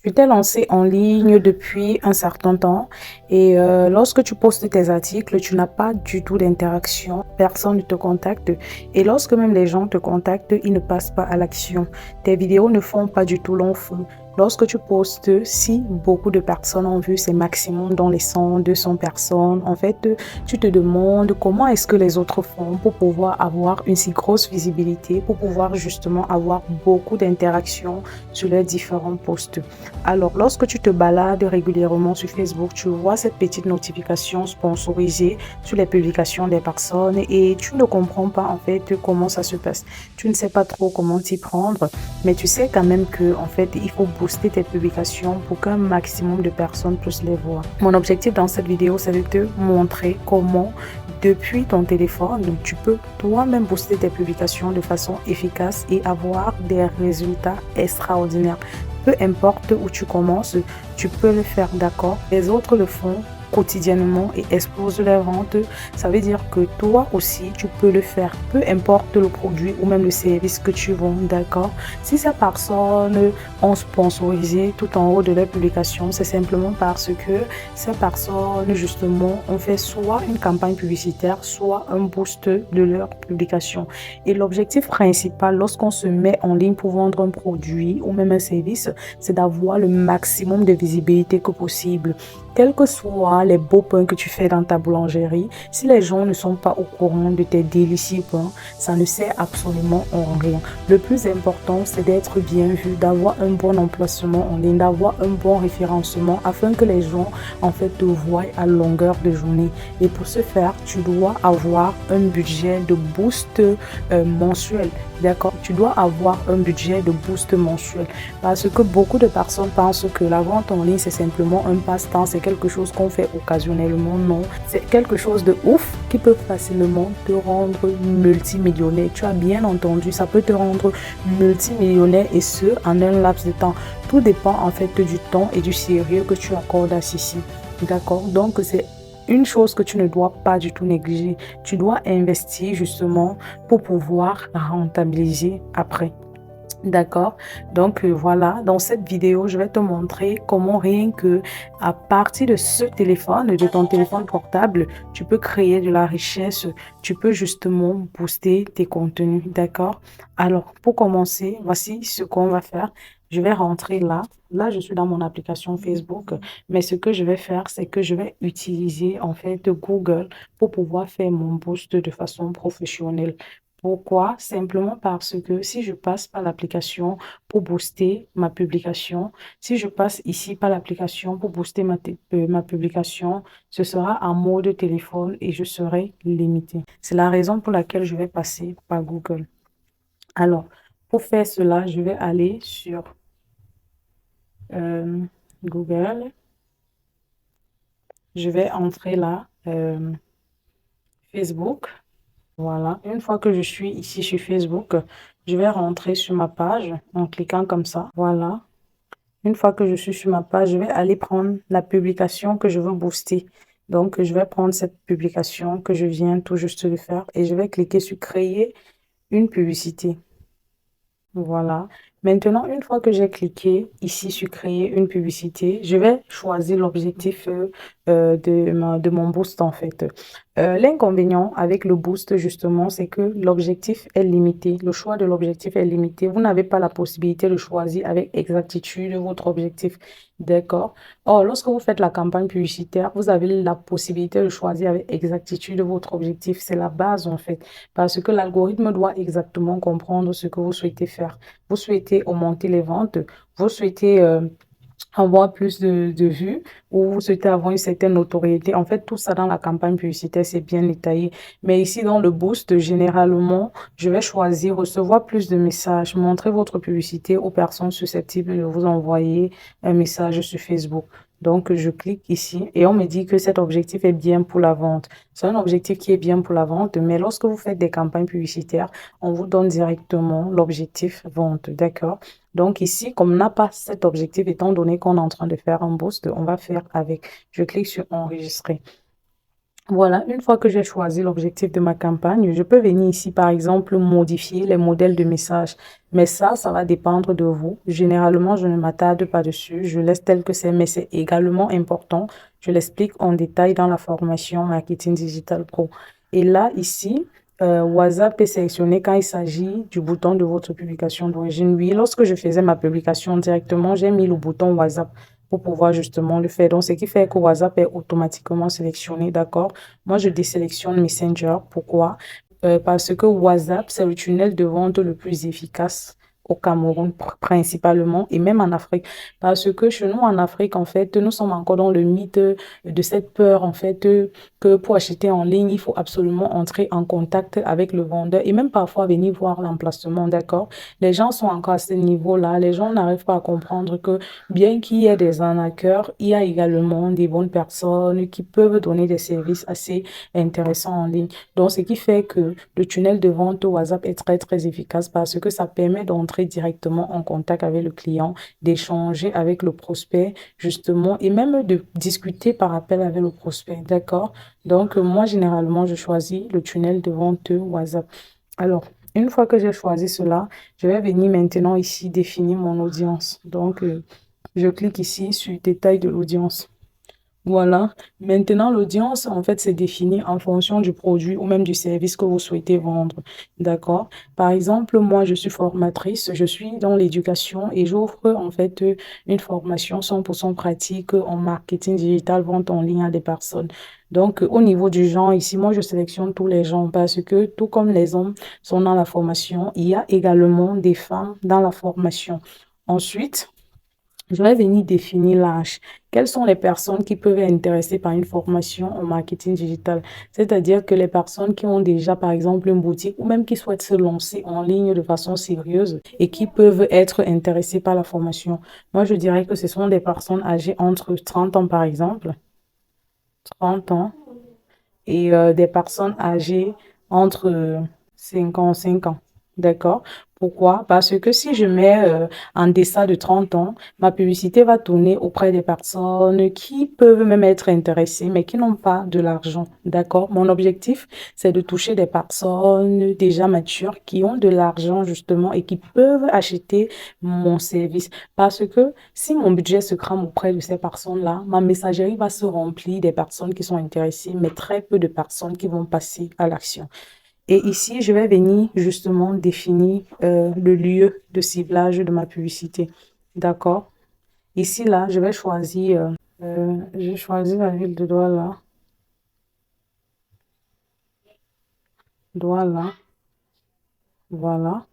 Tu t'es lancé en ligne depuis un certain temps et lorsque tu postes tes articles, tu n'as pas du tout d'interaction, personne ne te contacte et lorsque même les gens te contactent, ils ne passent pas à l'action. Tes vidéos ne font pas du tout long feu. Lorsque tu postes, si beaucoup de personnes ont vu, c'est maximum dans les 100, 200 personnes. En fait, tu te demandes comment est-ce que les autres font pour pouvoir avoir une si grosse visibilité, pour pouvoir justement avoir beaucoup d'interactions sur les différents posts. Alors, lorsque tu te balades régulièrement sur Facebook, tu vois cette petite notification sponsorisée sur les publications des personnes et tu ne comprends pas en fait comment ça se passe. Tu ne sais pas trop comment t'y prendre, mais tu sais quand même que en fait, il faut booster tes publications pour qu'un maximum de personnes puissent les voir. Mon objectif dans cette vidéo, c'est de te montrer comment depuis ton téléphone, tu peux toi-même booster tes publications de façon efficace et avoir des résultats extraordinaires. Peu importe où tu commences, tu peux le faire, d'accord? Les autres le font quotidiennement et explosent les ventes. Ça veut dire que toi aussi, tu peux le faire. Peu importe le produit ou même le service que tu vends, d'accord? Si ces personnes ont sponsorisé tout en haut de leur publication, c'est simplement parce que ces personnes, justement, ont fait soit une campagne publicitaire, soit un boost de leur publication. Et l'objectif principal, lorsqu'on se met en ligne pour vendre un produit ou même un service, c'est d'avoir le maximum de visibilité que possible. Quels que soient les beaux pains que tu fais dans ta boulangerie, si les gens ne sont pas au courant de tes délicieux pains, ça ne sert absolument en rien. Le plus important, c'est d'être bien vu, d'avoir un bon emplacement en ligne, d'avoir un bon référencement afin que les gens en fait te voient à longueur de journée. Et pour ce faire, tu dois avoir un budget de boost mensuel. D'accord? Tu dois avoir un budget de boost mensuel parce que beaucoup de personnes pensent que la vente en ligne, c'est simplement un passe-temps, c'est quelque chose qu'on fait occasionnellement. Non, c'est quelque chose de ouf qui peut facilement te rendre multimillionnaire. Tu as bien entendu, ça peut te rendre multimillionnaire et ce, en un laps de temps. Tout dépend en fait du temps et du sérieux que tu accordes à ceci. D'accord? Donc, c'est une chose que tu ne dois pas du tout négliger. Tu dois investir justement pour pouvoir rentabiliser après. D'accord? Donc voilà, dans cette vidéo, je vais te montrer comment rien que à partir de ce téléphone, de ton téléphone portable, tu peux créer de la richesse, tu peux justement booster tes contenus. D'accord? Alors, pour commencer, voici ce qu'on va faire. Je vais rentrer là. Là, je suis dans mon application Facebook, mais ce que je vais faire, c'est que je vais utiliser en fait Google pour pouvoir faire mon boost de façon professionnelle. Pourquoi? Simplement parce que si je passe par l'application pour booster ma publication, si je passe ici par l'application pour booster ma publication, ce sera en mode téléphone et je serai limité. C'est la raison pour laquelle je vais passer par Google. Alors, pour faire cela, je vais aller sur euh, Google. Je vais entrer là, Facebook. Voilà. Une fois que je suis ici sur Facebook, je vais rentrer sur ma page en cliquant comme ça. Voilà. Une fois que je suis sur ma page, je vais aller prendre la publication que je veux booster. Donc, je vais prendre cette publication que je viens tout juste de faire et je vais cliquer sur créer une publicité. Voilà. Maintenant, une fois que j'ai cliqué ici sur créer une publicité, je vais choisir l'objectif de mon boost en fait. L'inconvénient avec le boost justement, c'est que l'objectif est limité. Le choix de l'objectif est limité. Vous n'avez pas la possibilité de choisir avec exactitude votre objectif. D'accord? Or, lorsque vous faites la campagne publicitaire, vous avez la possibilité de choisir avec exactitude votre objectif. C'est la base en fait. Parce que l'algorithme doit exactement comprendre ce que vous souhaitez faire. Vous souhaitez augmenter les ventes, vous souhaitez avoir plus de vues ou vous souhaitez avoir une certaine notoriété. En fait, tout ça dans la campagne publicitaire, c'est bien détaillé. Mais ici, dans le boost, généralement, je vais choisir recevoir plus de messages, montrer votre publicité aux personnes susceptibles de vous envoyer un message sur Facebook. Donc, je clique ici et on me dit que cet objectif est bien pour la vente. C'est un objectif qui est bien pour la vente, mais lorsque vous faites des campagnes publicitaires, on vous donne directement l'objectif vente. D'accord? Donc ici, comme on n'a pas cet objectif, étant donné qu'on est en train de faire un boost, on va faire avec. Je clique sur enregistrer. Voilà, une fois que j'ai choisi l'objectif de ma campagne, je peux venir ici, par exemple, modifier les modèles de messages. Mais ça va dépendre de vous. Généralement, je ne m'attarde pas dessus. Je laisse tel que c'est, mais c'est également important. Je l'explique en détail dans la formation Marketing Digital Pro. Et là, ici, WhatsApp est sélectionné quand il s'agit du bouton de votre publication d'origine. Oui, lorsque je faisais ma publication directement, j'ai mis le bouton WhatsApp pour pouvoir justement le faire. Donc, ce qui fait que WhatsApp est automatiquement sélectionné, d'accord? Moi, je désélectionne Messenger. Pourquoi? Parce que WhatsApp, c'est le tunnel de vente le plus efficace au Cameroun principalement et même en Afrique. Parce que chez nous, en Afrique, en fait, nous sommes encore dans le mythe de cette peur, en fait, que pour acheter en ligne, il faut absolument entrer en contact avec le vendeur et même parfois venir voir l'emplacement, d'accord? Les gens sont encore à ce niveau-là. Les gens n'arrivent pas à comprendre que bien qu'il y ait des arnaqueurs, il y a également des bonnes personnes qui peuvent donner des services assez intéressants en ligne. Donc, ce qui fait que le tunnel de vente au WhatsApp est très, très efficace parce que ça permet d'entrer directement en contact avec le client, d'échanger avec le prospect, justement, et même de discuter par appel avec le prospect. D'accord? Donc, moi, généralement, je choisis le tunnel de vente WhatsApp. Alors, une fois que j'ai choisi cela, je vais venir maintenant ici définir mon audience. Donc, je clique ici sur détail de l'audience. Voilà. Maintenant, l'audience, en fait, c'est défini en fonction du produit ou même du service que vous souhaitez vendre. D'accord? Par exemple, moi, je suis formatrice, je suis dans l'éducation et j'offre, en fait, une formation 100% pratique en marketing digital, vente en ligne à des personnes. Donc, au niveau du genre, ici, moi, je sélectionne tous les gens parce que tout comme les hommes sont dans la formation, il y a également des femmes dans la formation. Ensuite, je vais venir définir l'âge. Quelles sont les personnes qui peuvent être intéressées par une formation en marketing digital? C'est-à-dire que les personnes qui ont déjà, par exemple, une boutique ou même qui souhaitent se lancer en ligne de façon sérieuse et qui peuvent être intéressées par la formation. Moi, je dirais que ce sont des personnes âgées entre 30 ans, par exemple, 30 ans, et des personnes âgées entre 55 ans. D'accord? Pourquoi? Parce que si je mets en deçà de 30 ans, ma publicité va tourner auprès des personnes qui peuvent même être intéressées, mais qui n'ont pas de l'argent. D'accord? Mon objectif, c'est de toucher des personnes déjà matures qui ont de l'argent justement et qui peuvent acheter mon service. Parce que si mon budget se crame auprès de ces personnes-là, ma messagerie va se remplir des personnes qui sont intéressées, mais très peu de personnes qui vont passer à l'action. Et ici, je vais venir justement définir le lieu de ciblage de ma publicité. D'accord? Ici, là, je choisis la ville de Douala. Douala. Voilà.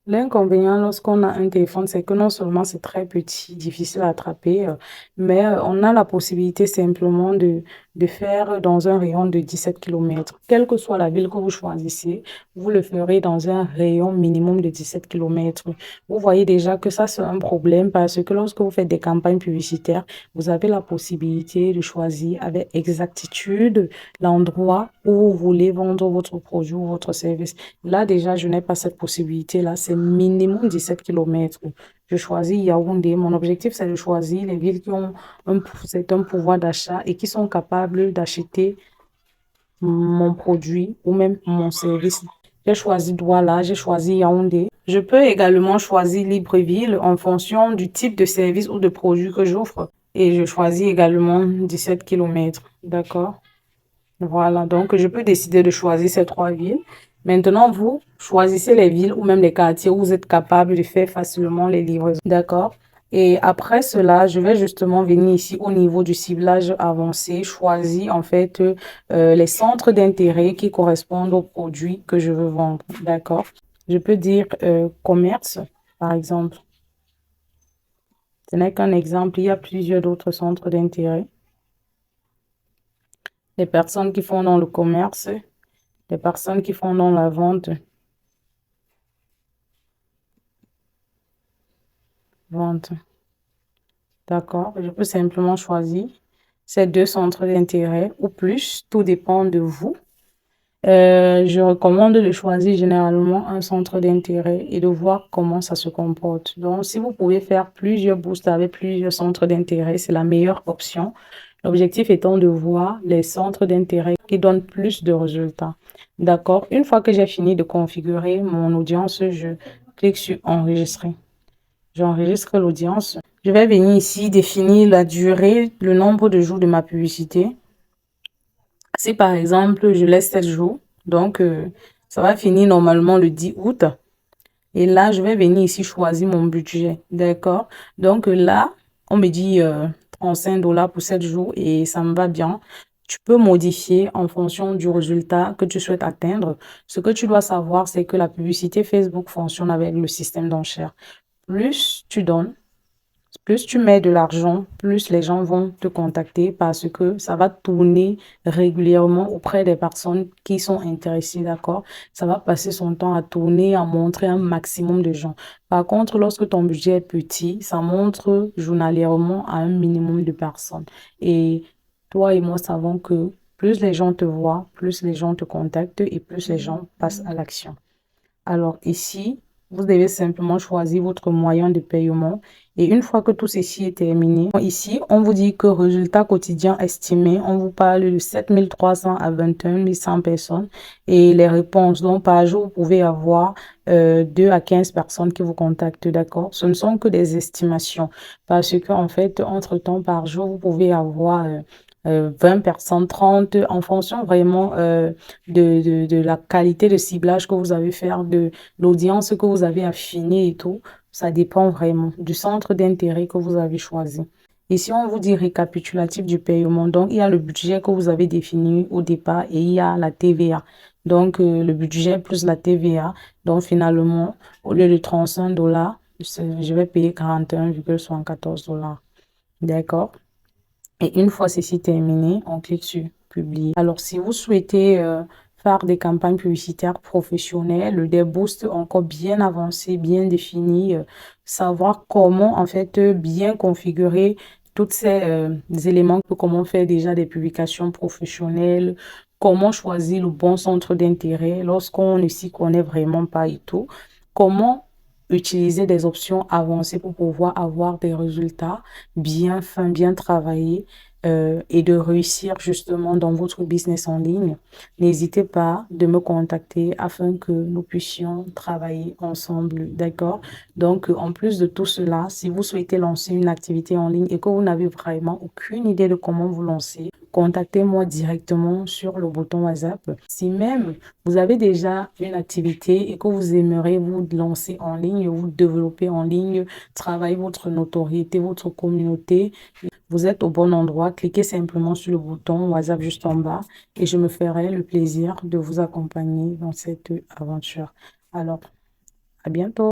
L'inconvénient lorsqu'on a un téléphone, c'est que non seulement c'est très petit, difficile à attraper, mais on a la possibilité simplement de faire dans un rayon de 17 kilomètres. Quelle que soit la ville que vous choisissez, vous le ferez dans un rayon minimum de 17 kilomètres. Vous voyez déjà que ça, c'est un problème parce que lorsque vous faites des campagnes publicitaires, vous avez la possibilité de choisir avec exactitude l'endroit où vous voulez vendre votre produit ou votre service. Là, déjà, je n'ai pas cette possibilité-là. C'est minimum 17 kilomètres. Je choisis Yaoundé. Mon objectif, c'est de choisir les villes qui ont un certain pouvoir d'achat et qui sont capables d'acheter mon produit ou même mon service. J'ai choisi Douala, j'ai choisi Yaoundé. Je peux également choisir Libreville en fonction du type de service ou de produit que j'offre. Et je choisis également 17 kilomètres. D'accord? Voilà, donc je peux décider de choisir ces trois villes. Maintenant, vous choisissez les villes ou même les quartiers où vous êtes capable de faire facilement les livraisons. D'accord? Et après cela, je vais justement venir ici au niveau du ciblage avancé, choisir en fait les centres d'intérêt qui correspondent aux produits que je veux vendre. D'accord? Je peux dire commerce, par exemple. Ce n'est qu'un exemple, il y a plusieurs autres centres d'intérêt. Les personnes qui font dans le commerce, les personnes qui font dans la vente, vente. D'accord? Je peux simplement choisir ces deux centres d'intérêt ou plus, tout dépend de vous. Je recommande de choisir généralement un centre d'intérêt et de voir comment ça se comporte. Donc, si vous pouvez faire plusieurs boosts avec plusieurs centres d'intérêt, c'est la meilleure option. L'objectif étant de voir les centres d'intérêt qui donnent plus de résultats. D'accord? Une fois que j'ai fini de configurer mon audience, je clique sur enregistrer. J'enregistre l'audience. Je vais venir ici définir la durée, le nombre de jours de ma publicité. Si par exemple, je laisse 7 jours, donc ça va finir normalement le 10 août. Et là, je vais venir ici choisir mon budget. D'accord? Donc là, on me dit 35 $ pour 7 jours et ça me va bien. Tu peux modifier en fonction du résultat que tu souhaites atteindre. Ce que tu dois savoir, c'est que la publicité Facebook fonctionne avec le système d'enchères. Plus tu donnes, plus tu mets de l'argent, plus les gens vont te contacter parce que ça va tourner régulièrement auprès des personnes qui sont intéressées, d'accord? Ça va passer son temps à tourner, à montrer un maximum de gens. Par contre, lorsque ton budget est petit, ça montre journalièrement à un minimum de personnes. Et toi et moi savons que plus les gens te voient, plus les gens te contactent et plus les gens passent à l'action. Alors ici, vous devez simplement choisir votre moyen de paiement. Et une fois que tout ceci est terminé, ici, on vous dit que résultat quotidien estimé, on vous parle de 7 300 à 21 100 personnes. Et les réponses, donc par jour, vous pouvez avoir 2 à 15 personnes qui vous contactent, d'accord? Ce ne sont que des estimations parce que en fait, entre-temps, par jour, vous pouvez avoir 20 personnes, 30, en fonction vraiment de la qualité de ciblage que vous avez fait, de l'audience que vous avez affinée et tout. Ça dépend vraiment du centre d'intérêt que vous avez choisi. Ici, on vous dit récapitulatif du paiement. Donc, il y a le budget que vous avez défini au départ et il y a la TVA. Donc, le budget plus la TVA. Donc, finalement, au lieu de 35 $, je vais payer 41,74 $. D'accord? Et une fois ceci terminé, on clique sur publier. Alors, si vous souhaitez faire des campagnes publicitaires professionnelles, des boosts encore bien avancés, bien définis, savoir comment en fait bien configurer tous ces éléments, comment faire déjà des publications professionnelles, comment choisir le bon centre d'intérêt lorsqu'on ne s'y connaît vraiment pas et tout, comment utiliser des options avancées pour pouvoir avoir des résultats bien fins, bien travaillés et de réussir justement dans votre business en ligne, n'hésitez pas de me contacter afin que nous puissions travailler ensemble, d'accord? Donc, en plus de tout cela, si vous souhaitez lancer une activité en ligne et que vous n'avez vraiment aucune idée de comment vous lancer, contactez-moi directement sur le bouton WhatsApp. Si même vous avez déjà une activité et que vous aimeriez vous lancer en ligne, vous développer en ligne, travailler votre notoriété, votre communauté, vous êtes au bon endroit. Cliquez simplement sur le bouton WhatsApp juste en bas et je me ferai le plaisir de vous accompagner dans cette aventure. Alors, à bientôt.